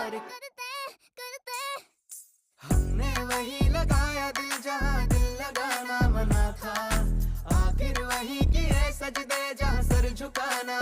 प्यार करते हमने वही लगाया दिल जहाँ दिल लगाना मना था, आखिर वही किए सजदे जहाँ सर झुकाना